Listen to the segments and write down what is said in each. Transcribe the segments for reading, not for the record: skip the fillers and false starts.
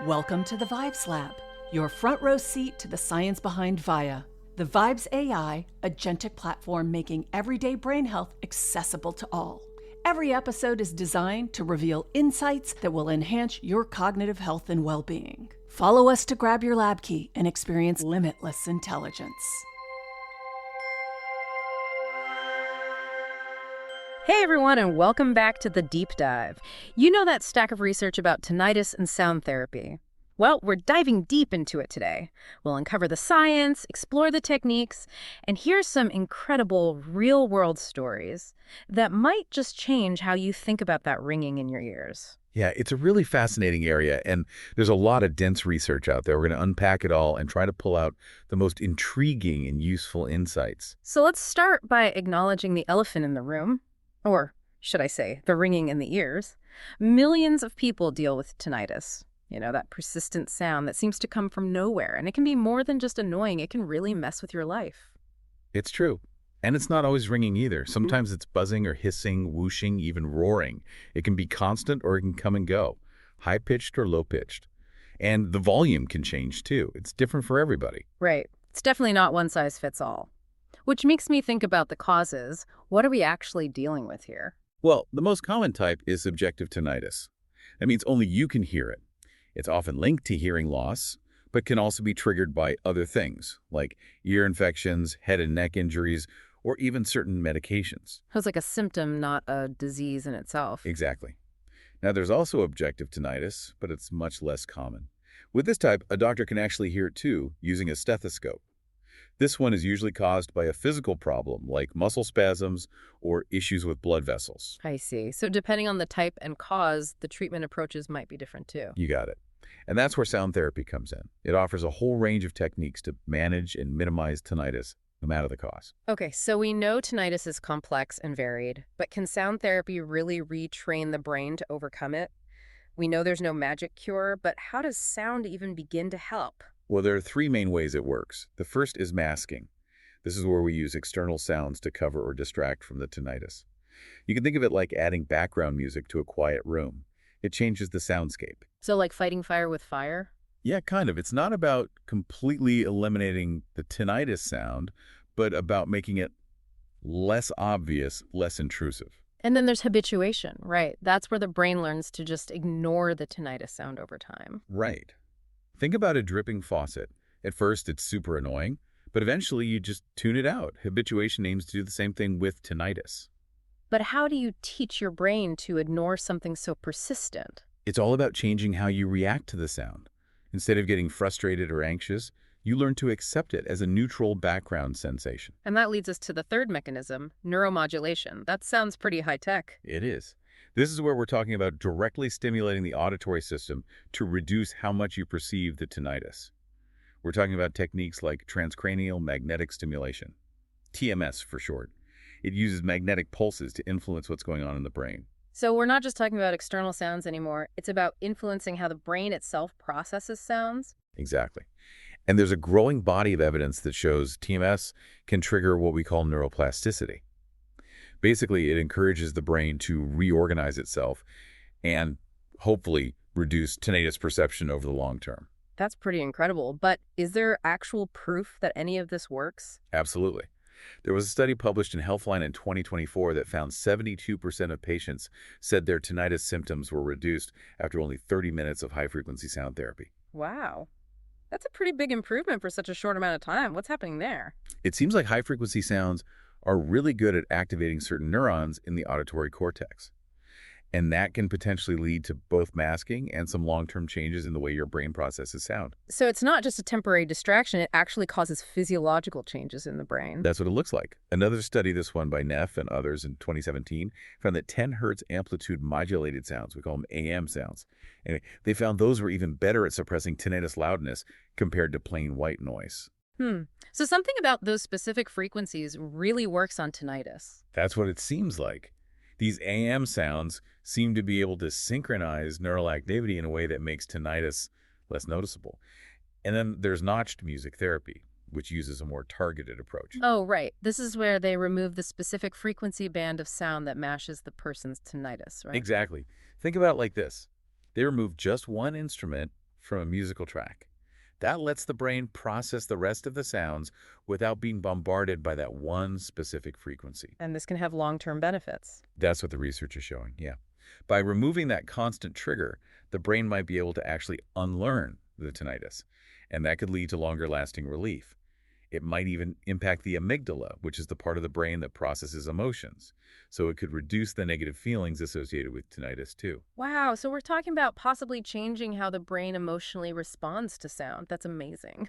Welcome to the Vibes Lab, your front row seat to the science behind VIA, the Vibes AI agentic platform making everyday brain health accessible to all. Every episode is designed to reveal insights that will enhance your cognitive health and well-being. Follow us to grab your lab key and experience limitless intelligence. Hey everyone, and welcome back to The Deep Dive. You know that stack of research about tinnitus and sound therapy? Well, we're diving deep into it today. We'll uncover the science, explore the techniques, and hear some incredible real-world stories that might just change how you think about that ringing in your ears. Yeah, it's a really fascinating area, and there's a lot of dense research out there. We're going to unpack it all and try to pull out the most intriguing and useful insights. So let's start by acknowledging the elephant in the room. Or should I say, the ringing in the ears. Millions of people deal with tinnitus. You know, that persistent sound that seems to come from nowhere. And it can be more than just annoying. It can really mess with your life. It's true. And it's not always ringing either. Sometimes it's buzzing or hissing, whooshing, even roaring. It can be constant or it can come and go, high-pitched or low-pitched. And the volume can change too. It's different for everybody. Right. It's definitely not one size fits all. Which makes me think about the causes. What are we actually dealing with here? Well, the most common type is subjective tinnitus. That means only you can hear it. It's often linked to hearing loss, but can also be triggered by other things, like ear infections, head and neck injuries, or even certain medications. So it's like a symptom, not a disease in itself. Exactly. Now, there's also objective tinnitus, but it's much less common. With this type, a doctor can actually hear it too, using a stethoscope. This one is usually caused by a physical problem, like muscle spasms or issues with blood vessels. I see. So depending on the type and cause, the treatment approaches might be different too. You got it. And that's where sound therapy comes in. It offers a whole range of techniques to manage and minimize tinnitus, no matter the cause. Okay, so we know tinnitus is complex and varied, but can sound therapy really retrain the brain to overcome it? We know there's no magic cure, but how does sound even begin to help? Well, there are three main ways it works. The first is masking. This is where we use external sounds to cover or distract from the tinnitus. You can think of it like adding background music to a quiet room. It changes the soundscape. So like fighting fire with fire? Yeah, kind of. It's not about completely eliminating the tinnitus sound, but about making it less obvious, less intrusive. And then there's habituation, right? That's where the brain learns to just ignore the tinnitus sound over time. Right. Think about a dripping faucet. At first, it's super annoying, but eventually you just tune it out. Habituation aims to do the same thing with tinnitus. But how do you teach your brain to ignore something so persistent? It's all about changing how you react to the sound. Instead of getting frustrated or anxious, you learn to accept it as a neutral background sensation. And that leads us to the third mechanism, neuromodulation. That sounds pretty high-tech. It is. This is where we're talking about directly stimulating the auditory system to reduce how much you perceive the tinnitus. We're talking about techniques like transcranial magnetic stimulation, TMS for short. It uses magnetic pulses to influence what's going on in the brain. So we're not just talking about external sounds anymore. It's about influencing how the brain itself processes sounds. Exactly. And there's a growing body of evidence that shows TMS can trigger what we call neuroplasticity. Basically, it encourages the brain to reorganize itself and hopefully reduce tinnitus perception over the long term. That's pretty incredible. But is there actual proof that any of this works? Absolutely. There was a study published in Healthline in 2024 that found 72% of patients said their tinnitus symptoms were reduced after only 30 minutes of high-frequency sound therapy. Wow. That's a pretty big improvement for such a short amount of time. What's happening there? It seems like high-frequency sounds are really good at activating certain neurons in the auditory cortex. And that can potentially lead to both masking and some long-term changes in the way your brain processes sound. So it's not just a temporary distraction, it actually causes physiological changes in the brain. That's what it looks like. Another study, this one by Neff and others in 2017, found that 10 hertz amplitude modulated sounds, we call them AM sounds. Anyway, they found those were even better at suppressing tinnitus loudness compared to plain white noise. So something about those specific frequencies really works on tinnitus. That's what it seems like. These AM sounds seem to be able to synchronize neural activity in a way that makes tinnitus less noticeable. And then there's notched music therapy, which uses a more targeted approach. Oh, right. This is where they remove the specific frequency band of sound that matches the person's tinnitus, right? Exactly. Think about it like this. They remove just one instrument from a musical track. That lets the brain process the rest of the sounds without being bombarded by that one specific frequency. And this can have long-term benefits. That's what the research is showing, yeah. By removing that constant trigger, the brain might be able to actually unlearn the tinnitus, and that could lead to longer-lasting relief. It might even impact the amygdala, which is the part of the brain that processes emotions. So it could reduce the negative feelings associated with tinnitus, too. Wow, so we're talking about possibly changing how the brain emotionally responds to sound. That's amazing.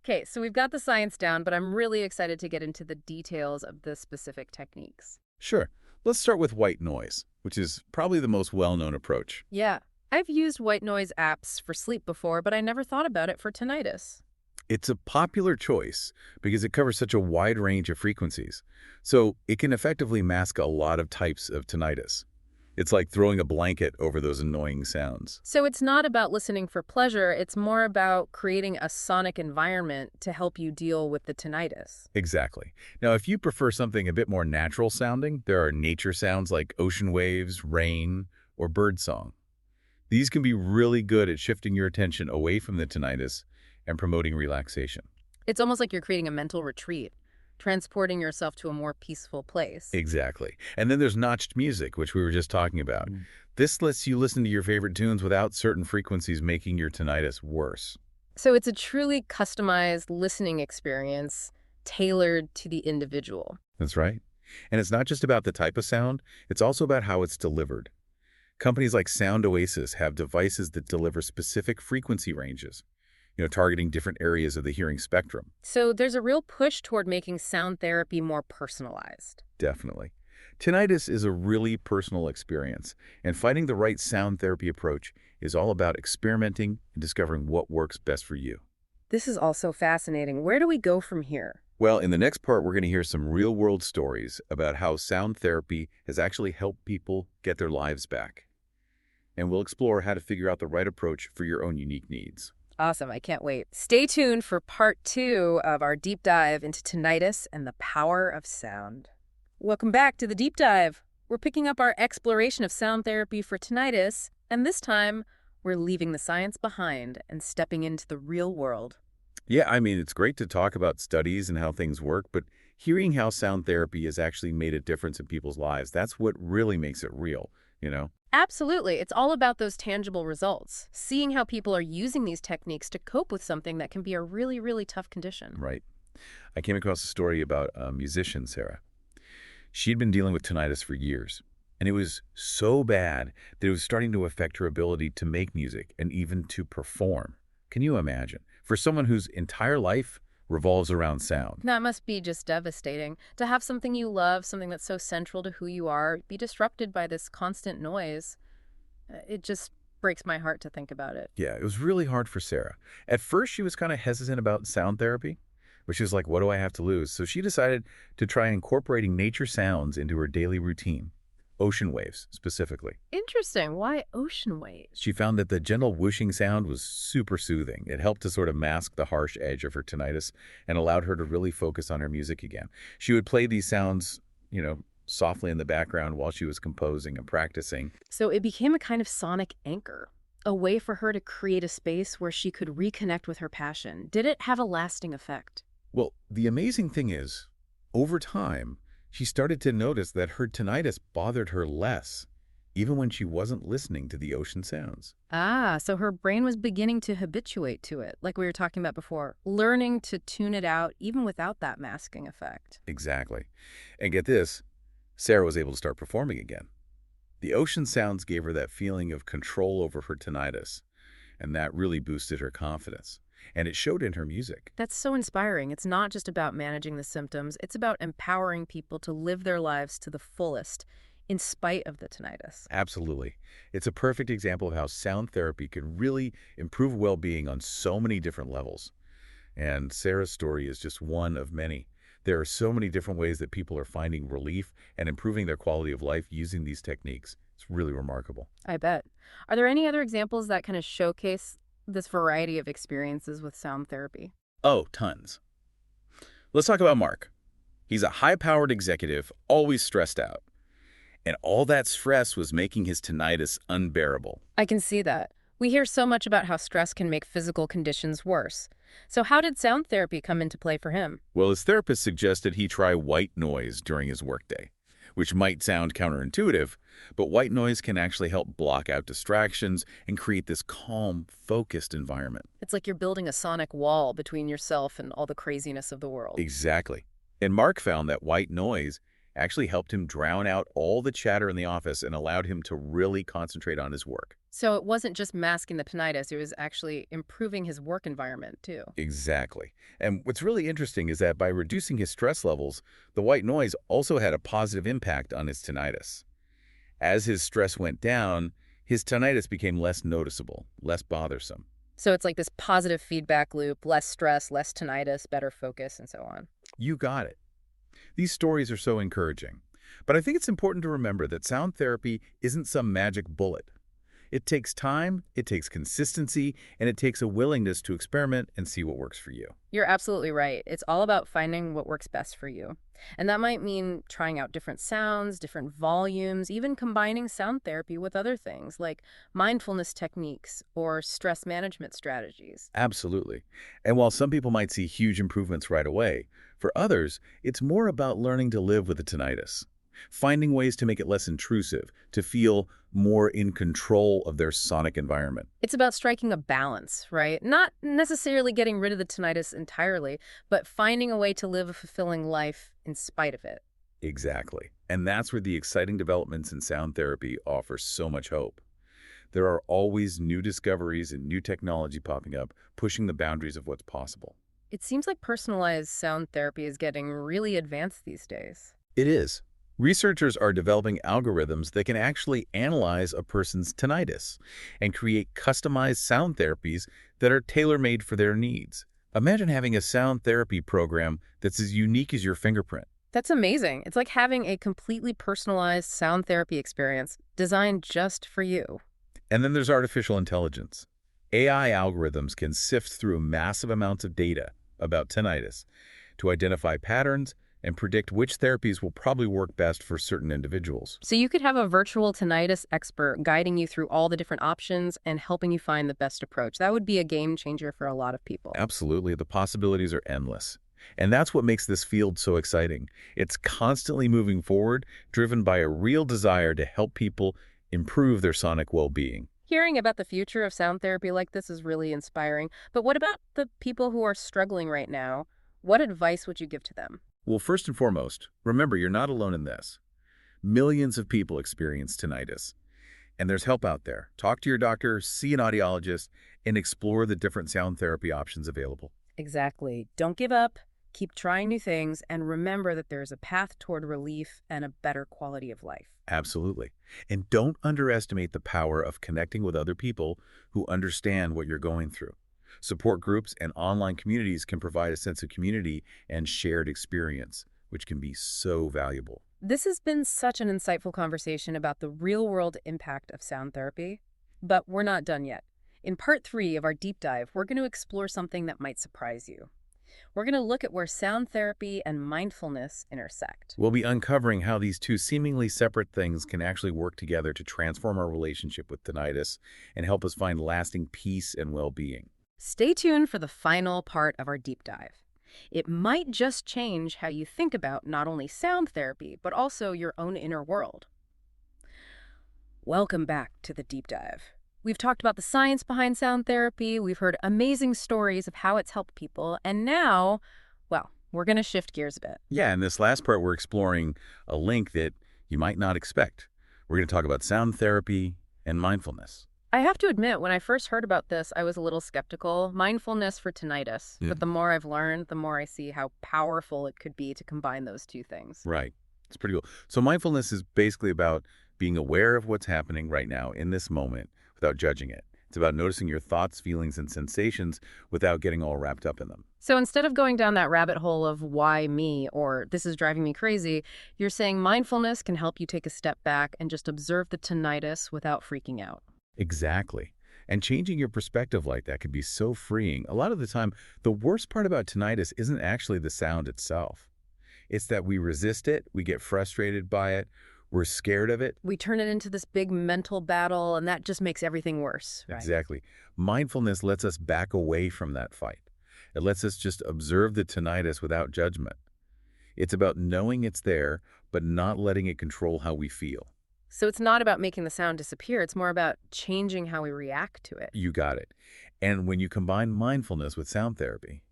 Okay, so we've got the science down, but I'm really excited to get into the details of the specific techniques. Sure. Let's start with white noise, which is probably the most well-known approach. Yeah, I've used white noise apps for sleep before, but I never thought about it for tinnitus. It's a popular choice because it covers such a wide range of frequencies, so it can effectively mask a lot of types of tinnitus. It's like throwing a blanket over those annoying sounds. So it's not about listening for pleasure, it's more about creating a sonic environment to help you deal with the tinnitus. Exactly. Now, if you prefer something a bit more natural sounding, there are nature sounds like ocean waves, rain, or birdsong. These can be really good at shifting your attention away from the tinnitus and promoting relaxation. It's almost like you're creating a mental retreat, transporting yourself to a more peaceful place. Exactly. And then there's notched music, which we were just talking about. This lets you listen to your favorite tunes without certain frequencies making your tinnitus worse. So it's a truly customized listening experience tailored to the individual. That's right. And it's not just about the type of sound, it's also about how it's delivered. Companies like Sound Oasis have devices that deliver specific frequency ranges, targeting different areas of the hearing spectrum. So there's a real push toward making sound therapy more personalized. Definitely. Tinnitus is a really personal experience, and finding the right sound therapy approach is all about experimenting and discovering what works best for you. This is also fascinating. Where do we go from here? Well, in the next part, we're going to hear some real-world stories about how sound therapy has actually helped people get their lives back. And we'll explore how to figure out the right approach for your own unique needs. Awesome. I can't wait. Stay tuned for part 2 of our deep dive into tinnitus and the power of sound. Welcome back to the deep dive. We're picking up our exploration of sound therapy for tinnitus, and this time we're leaving the science behind and stepping into the real world. Yeah, it's great to talk about studies and how things work, but hearing how sound therapy has actually made a difference in people's lives, that's what really makes it real, Absolutely. It's all about those tangible results, seeing how people are using these techniques to cope with something that can be a really, really tough condition. Right. I came across a story about a musician, Sarah. She'd been dealing with tinnitus for years, and it was so bad that it was starting to affect her ability to make music and even to perform. Can you imagine? For someone whose entire life revolves around sound. That must be just devastating. To have something you love, something that's so central to who you are, be disrupted by this constant noise. It just breaks my heart to think about it. Yeah, it was really hard for Sarah. At first, she was kind of hesitant about sound therapy, but she was like, what do I have to lose? So she decided to try incorporating nature sounds into her daily routine. Ocean waves, specifically. Interesting. Why ocean waves? She found that the gentle whooshing sound was super soothing. It helped to sort of mask the harsh edge of her tinnitus and allowed her to really focus on her music again. She would play these sounds, softly in the background while she was composing and practicing. So it became a kind of sonic anchor, a way for her to create a space where she could reconnect with her passion. Did it have a lasting effect? Well, the amazing thing is, over time, she started to notice that her tinnitus bothered her less, even when she wasn't listening to the ocean sounds. Ah, so her brain was beginning to habituate to it, like we were talking about before, learning to tune it out even without that masking effect. Exactly. And get this, Sarah was able to start performing again. The ocean sounds gave her that feeling of control over her tinnitus, and that really boosted her confidence. And it showed in her music. That's so inspiring. It's not just about managing the symptoms. It's about empowering people to live their lives to the fullest, in spite of the tinnitus. Absolutely. It's a perfect example of how sound therapy can really improve well-being on so many different levels. And Sarah's story is just one of many. There are so many different ways that people are finding relief and improving their quality of life using these techniques. It's really remarkable. I bet. Are there any other examples that kind of showcase this variety of experiences with sound therapy? Oh, tons. Let's talk about Mark. He's a high-powered executive, always stressed out. And all that stress was making his tinnitus unbearable. I can see that. We hear so much about how stress can make physical conditions worse. So how did sound therapy come into play for him? Well, his therapist suggested he try white noise during his workday, which might sound counterintuitive, but white noise can actually help block out distractions and create this calm, focused environment. It's like you're building a sonic wall between yourself and all the craziness of the world. Exactly. And Mark found that white noise actually helped him drown out all the chatter in the office and allowed him to really concentrate on his work. So it wasn't just masking the tinnitus, it was actually improving his work environment too. Exactly. And what's really interesting is that by reducing his stress levels, the white noise also had a positive impact on his tinnitus. As his stress went down, his tinnitus became less noticeable, less bothersome. So it's like this positive feedback loop, less stress, less tinnitus, better focus, and so on. You got it. These stories are so encouraging. But I think it's important to remember that sound therapy isn't some magic bullet. It takes time, it takes consistency, and it takes a willingness to experiment and see what works for you. You're absolutely right. It's all about finding what works best for you. And that might mean trying out different sounds, different volumes, even combining sound therapy with other things like mindfulness techniques or stress management strategies. Absolutely. And while some people might see huge improvements right away, for others, it's more about learning to live with the tinnitus, finding ways to make it less intrusive, to feel more in control of their sonic environment. It's about striking a balance, right? Not necessarily getting rid of the tinnitus entirely, but finding a way to live a fulfilling life in spite of it. Exactly. And that's where the exciting developments in sound therapy offer so much hope. There are always new discoveries and new technology popping up, pushing the boundaries of what's possible. It seems like personalized sound therapy is getting really advanced these days. It is. Researchers are developing algorithms that can actually analyze a person's tinnitus and create customized sound therapies that are tailor-made for their needs. Imagine having a sound therapy program that's as unique as your fingerprint. That's amazing. It's like having a completely personalized sound therapy experience designed just for you. And then there's artificial intelligence. AI algorithms can sift through massive amounts of data about tinnitus to identify patterns and predict which therapies will probably work best for certain individuals. So you could have a virtual tinnitus expert guiding you through all the different options and helping you find the best approach. That would be a game changer for a lot of people. Absolutely. The possibilities are endless. And that's what makes this field so exciting. It's constantly moving forward, driven by a real desire to help people improve their sonic well-being. Hearing about the future of sound therapy like this is really inspiring. But what about the people who are struggling right now? What advice would you give to them? Well, first and foremost, remember you're not alone in this. Millions of people experience tinnitus, and there's help out there. Talk to your doctor, see an audiologist, and explore the different sound therapy options available. Exactly. Don't give up. Keep trying new things, and remember that there's a path toward relief and a better quality of life. Absolutely. And don't underestimate the power of connecting with other people who understand what you're going through. Support groups and online communities can provide a sense of community and shared experience, which can be so valuable. This has been such an insightful conversation about the real-world impact of sound therapy, but we're not done yet. In part 3 of our deep dive, we're going to explore something that might surprise you. We're going to look at where sound therapy and mindfulness intersect. We'll be uncovering how these two seemingly separate things can actually work together to transform our relationship with tinnitus and help us find lasting peace and well-being. Stay tuned for the final part of our deep dive. It might just change how you think about not only sound therapy, but also your own inner world. Welcome back to the deep dive. We've talked about the science behind sound therapy, we've heard amazing stories of how it's helped people, and now, well, we're going to shift gears a bit. Yeah, in this last part, we're exploring a link that you might not expect. We're going to talk about sound therapy and mindfulness. I have to admit, when I first heard about this, I was a little skeptical. Mindfulness for tinnitus. Yeah. But the more I've learned, the more I see how powerful it could be to combine those two things. Right. It's pretty cool. So mindfulness is basically about being aware of what's happening right now in this moment without judging it. It's about noticing your thoughts, feelings, and sensations without getting all wrapped up in them. So instead of going down that rabbit hole of why me or this is driving me crazy, you're saying mindfulness can help you take a step back and just observe the tinnitus without freaking out. Exactly. And changing your perspective like that can be so freeing. A lot of the time, the worst part about tinnitus isn't actually the sound itself. It's that we resist it, we get frustrated by it, We're scared of it. We turn it into this big mental battle, and that just makes everything worse, right? Exactly. Mindfulness lets us back away from that fight. It lets us just observe the tinnitus without judgment. It's about knowing it's there, but not letting it control how we feel. So it's not about making the sound disappear. It's more about changing how we react to it. You got it. And when you combine mindfulness with sound therapy,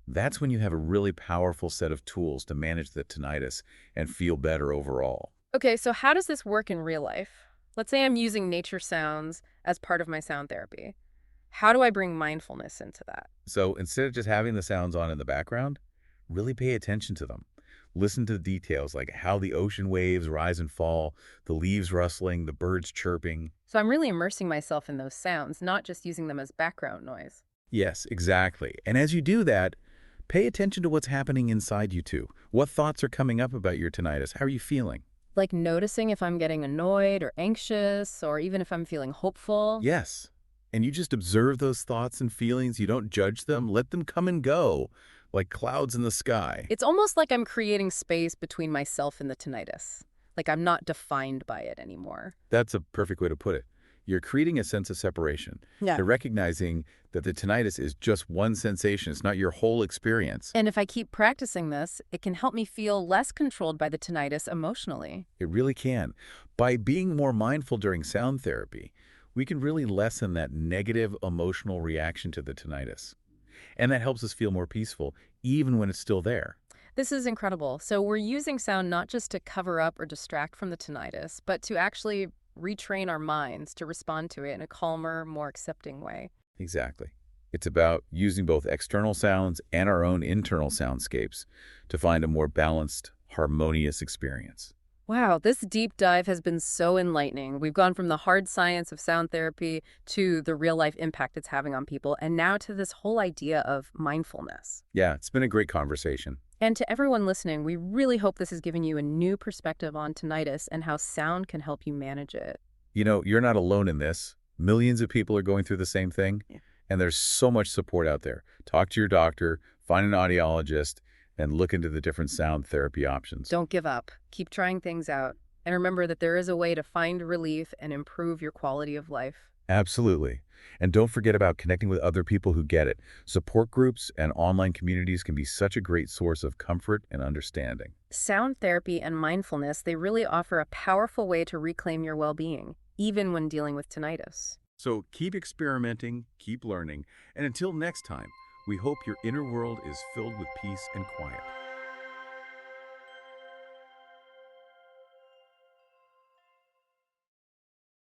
that's when you have a really powerful set of tools to manage the tinnitus and feel better overall. Okay, so how does this work in real life? Let's say I'm using nature sounds as part of my sound therapy. How do I bring mindfulness into that? So instead of just having the sounds on in the background, really pay attention to them. Listen to the details like how the ocean waves rise and fall, the leaves rustling, the birds chirping. So I'm really immersing myself in those sounds, not just using them as background noise. Yes, exactly. And as you do that, pay attention to what's happening inside you too. What thoughts are coming up about your tinnitus? How are you feeling? Like noticing if I'm getting annoyed or anxious, or even if I'm feeling hopeful. Yes. And you just observe those thoughts and feelings. You don't judge them. Let them come and go, like clouds in the sky. It's almost like I'm creating space between myself and the tinnitus. Like I'm not defined by it anymore. That's a perfect way to put it. You're creating a sense of separation. Yeah. You're recognizing that the tinnitus is just one sensation. It's not your whole experience. And if I keep practicing this, it can help me feel less controlled by the tinnitus emotionally. It really can. By being more mindful during sound therapy, we can really lessen that negative emotional reaction to the tinnitus. And that helps us feel more peaceful, even when it's still there. This is incredible. So we're using sound not just to cover up or distract from the tinnitus, but to actually retrain our minds to respond to it in a calmer, more accepting way. Exactly. It's about using both external sounds and our own internal soundscapes to find a more balanced, harmonious experience. Wow, this deep dive has been so enlightening. We've gone from the hard science of sound therapy to the real-life impact it's having on people, and now to this whole idea of mindfulness. Yeah, it's been a great conversation. And to everyone listening, we really hope this has given you a new perspective on tinnitus and how sound can help you manage it. You know, you're not alone in this. Millions of people are going through the same thing, and there's so much support out there. Talk to your doctor, find an audiologist, and look into the different sound therapy options. Don't give up. Keep trying things out. And remember that there is a way to find relief and improve your quality of life. Absolutely. And don't forget about connecting with other people who get it. Support groups and online communities can be such a great source of comfort and understanding. Sound therapy and mindfulness, they really offer a powerful way to reclaim your well-being, even when dealing with tinnitus. So keep experimenting, keep learning, and until next time, we hope your inner world is filled with peace and quiet.